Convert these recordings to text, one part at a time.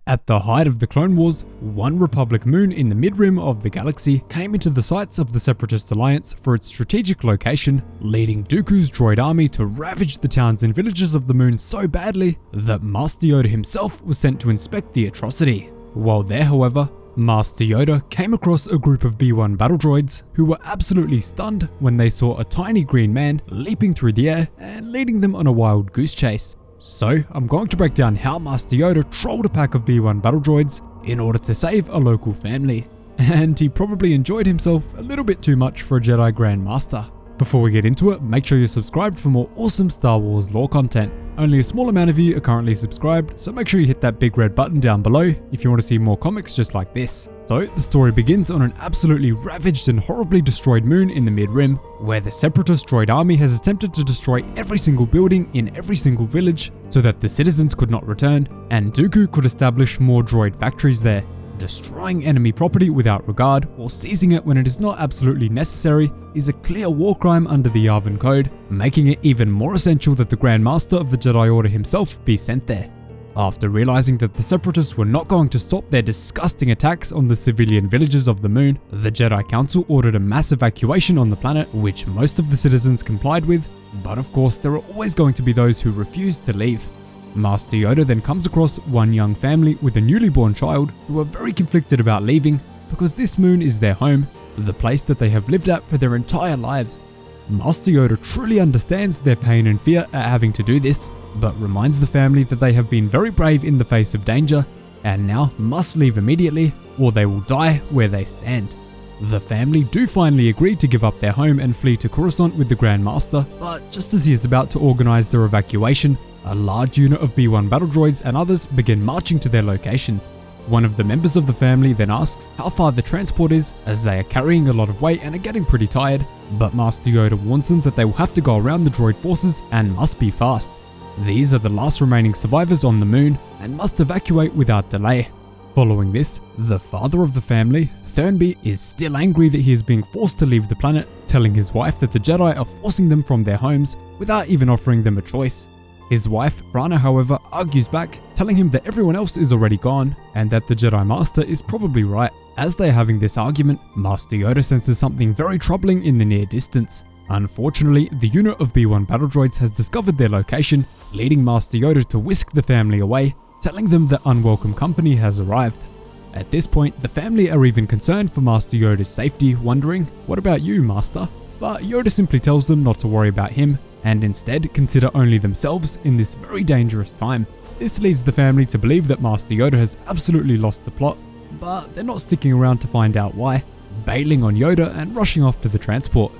At the height of the Clone Wars, one Republic moon in the mid-rim of the galaxy came into the sights of the Separatist Alliance for its strategic location, leading Dooku's droid army to ravage the towns and villages of the moon so badly that Master Yoda himself was sent to inspect the atrocity. While there, however, Master Yoda came across a group of B-1 battle droids who were absolutely stunned when they saw a tiny green man leaping through the air and leading them on a wild goose chase. So, I'm going to break down how Master Yoda trolled a pack of B-1 battle droids in order to save a local family. And he probably enjoyed himself a little bit too much for a Jedi Grandmaster. Before we get into it, make sure you're subscribed for more awesome Star Wars lore content. Only a small amount of you are currently subscribed, so make sure you hit that big red button down below if you want to see more comics just like this. So, the story begins on an absolutely ravaged and horribly destroyed moon in the mid-rim, where the Separatist droid army has attempted to destroy every single building in every single village so that the citizens could not return, and Dooku could establish more droid factories there. Destroying enemy property without regard or seizing it when it is not absolutely necessary is a clear war crime under the Yavin Code, making it even more essential that the Grandmaster of the Jedi Order himself be sent there. After realizing that the Separatists were not going to stop their disgusting attacks on the civilian villages of the moon, the Jedi Council ordered a mass evacuation on the planet, which most of the citizens complied with, but of course there are always going to be those who refuse to leave. Master Yoda then comes across one young family with a newly born child who are very conflicted about leaving because this moon is their home, the place that they have lived at for their entire lives. Master Yoda truly understands their pain and fear at having to do this, but reminds the family that they have been very brave in the face of danger and now must leave immediately or they will die where they stand. The family do finally agree to give up their home and flee to Coruscant with the Grandmaster, but just as he is about to organize their evacuation, a large unit of B-1 battle droids and others begin marching to their location. One of the members of the family then asks how far the transport is, as they are carrying a lot of weight and are getting pretty tired, but Master Yoda warns them that they will have to go around the droid forces and must be fast. These are the last remaining survivors on the moon and must evacuate without delay. Following this, the father of the family, Thurnby, is still angry that he is being forced to leave the planet, telling his wife that the Jedi are forcing them from their homes without even offering them a choice. His wife, Brana, however, argues back, telling him that everyone else is already gone and that the Jedi Master is probably right. As they are having this argument, Master Yoda senses something very troubling in the near distance. Unfortunately, the unit of B-1 battle droids has discovered their location, leading Master Yoda to whisk the family away, telling them that unwelcome company has arrived. At this point, the family are even concerned for Master Yoda's safety, wondering, "What about you, Master?" But Yoda simply tells them not to worry about him, and instead consider only themselves in this very dangerous time. This leads the family to believe that Master Yoda has absolutely lost the plot, but they're not sticking around to find out why, bailing on Yoda and rushing off to the transport.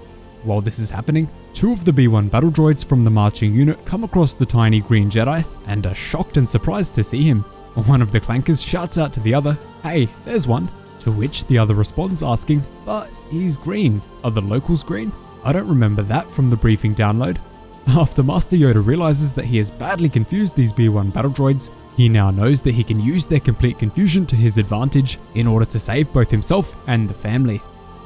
While this is happening, two of the B-1 battle droids from the marching unit come across the tiny green Jedi and are shocked and surprised to see him. One of the clankers shouts out to the other, "Hey, there's one," to which the other responds asking, "But he's green. Are the locals green? I don't remember that from the briefing download." After Master Yoda realizes that he has badly confused these B-1 battle droids, he now knows that he can use their complete confusion to his advantage in order to save both himself and the family.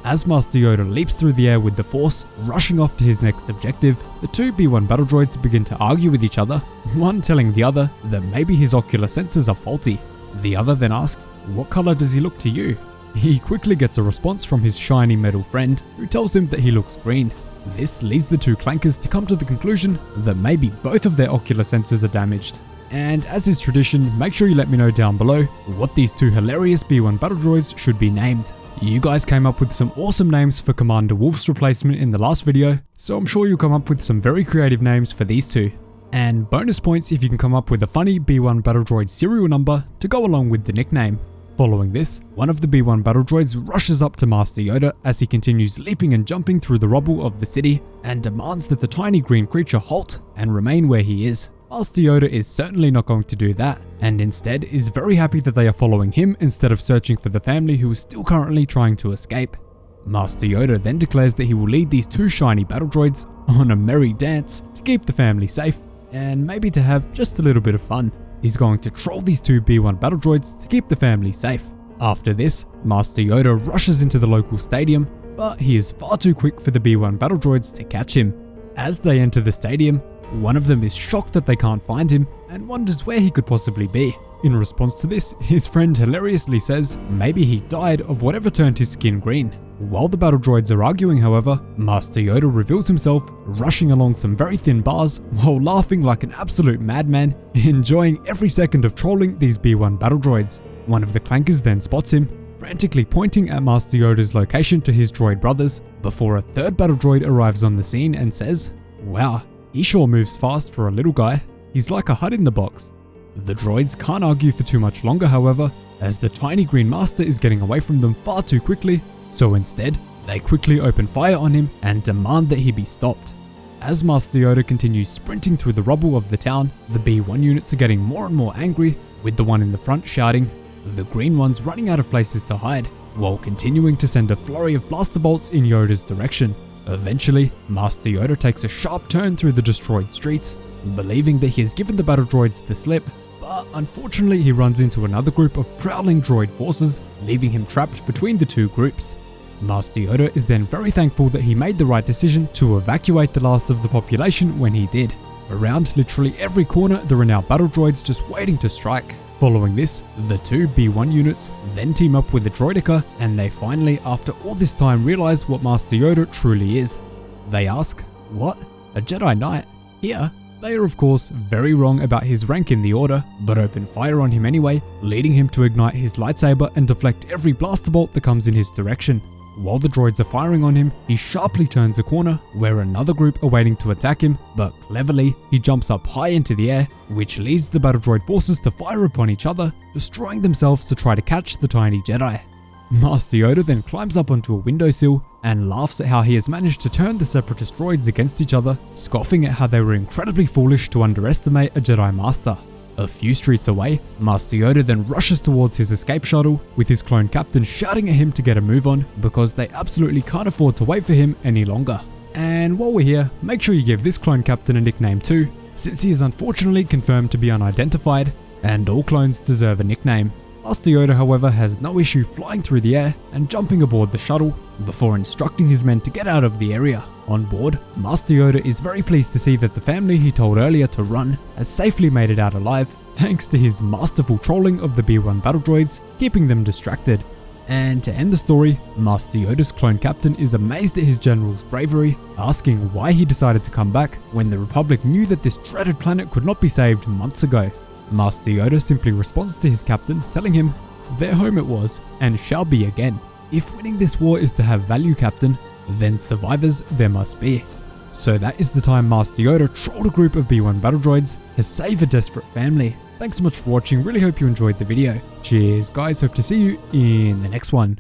As Master Yoda leaps through the air with the Force, rushing off to his next objective, the two B-1 battle droids begin to argue with each other, one telling the other that maybe his ocular sensors are faulty. The other then asks, "What color does he look to you?" He quickly gets a response from his shiny metal friend, who tells him that he looks green. This leads the two clankers to come to the conclusion that maybe both of their ocular sensors are damaged. And as is tradition, make sure you let me know down below what these two hilarious B-1 battle droids should be named. You guys came up with some awesome names for Commander Wolf's replacement in the last video, so I'm sure you'll come up with some very creative names for these two. And bonus points if you can come up with a funny B-1 battle droid serial number to go along with the nickname. Following this, one of the B-1 battle droids rushes up to Master Yoda as he continues leaping and jumping through the rubble of the city and demands that the tiny green creature halt and remain where he is. Master Yoda is certainly not going to do that, and instead is very happy that they are following him instead of searching for the family who is still currently trying to escape. Master Yoda then declares that he will lead these two shiny battle droids on a merry dance to keep the family safe, and maybe to have just a little bit of fun. He's going to troll these two B-1 battle droids to keep the family safe. After this, Master Yoda rushes into the local stadium, but he is far too quick for the B-1 battle droids to catch him. As they enter the stadium, one of them is shocked that they can't find him and wonders where he could possibly be. In response to this, his friend hilariously says maybe he died of whatever turned his skin green. While the battle droids are arguing, however, Master Yoda reveals himself, rushing along some very thin bars while laughing like an absolute madman, enjoying every second of trolling these B-1 battle droids. One of the clankers then spots him, frantically pointing at Master Yoda's location to his droid brothers, before a third battle droid arrives on the scene and says, "Wow, he sure moves fast for a little guy. He's like a hut in the box." The droids can't argue for too much longer, however, as the tiny green master is getting away from them far too quickly, so instead, they quickly open fire on him and demand that he be stopped. As Master Yoda continues sprinting through the rubble of the town, the B-1 units are getting more and more angry, with the one in the front shouting, the green ones running out of places to hide, while continuing to send a flurry of blaster bolts in Yoda's direction. Eventually, Master Yoda takes a sharp turn through the destroyed streets, believing that he has given the battle droids the slip, but unfortunately he runs into another group of prowling droid forces, leaving him trapped between the two groups. Master Yoda is then very thankful that he made the right decision to evacuate the last of the population when he did. Around literally every corner there are now battle droids just waiting to strike. Following this, the two B-1 units then team up with the droideka, and they finally, after all this time, realize what Master Yoda truly is. They ask, "What? A Jedi Knight? Here?" They are of course very wrong about his rank in the Order, but open fire on him anyway, leading him to ignite his lightsaber and deflect every blaster bolt that comes in his direction. While the droids are firing on him, he sharply turns a corner where another group are waiting to attack him, but cleverly, he jumps up high into the air, which leads the battle droid forces to fire upon each other, destroying themselves to try to catch the tiny Jedi. Master Yoda then climbs up onto a windowsill and laughs at how he has managed to turn the Separatist droids against each other, scoffing at how they were incredibly foolish to underestimate a Jedi Master. A few streets away, Master Yoda then rushes towards his escape shuttle, with his clone captain shouting at him to get a move on because they absolutely can't afford to wait for him any longer. And while we're here, make sure you give this clone captain a nickname too, since he is unfortunately confirmed to be unidentified, and all clones deserve a nickname. Master Yoda, however, has no issue flying through the air and jumping aboard the shuttle, before instructing his men to get out of the area. On board, Master Yoda is very pleased to see that the family he told earlier to run has safely made it out alive, thanks to his masterful trolling of the B-1 battle droids, keeping them distracted. And to end the story, Master Yoda's clone captain is amazed at his general's bravery, asking why he decided to come back when the Republic knew that this dreaded planet could not be saved months ago. Master Yoda simply responds to his captain, telling him, "Their home it was, and shall be again. If winning this war is to have value, Captain, then survivors there must be." So that is the time Master Yoda trolled a group of B-1 battle droids to save a desperate family. Thanks so much for watching, really hope you enjoyed the video. Cheers guys, hope to see you in the next one.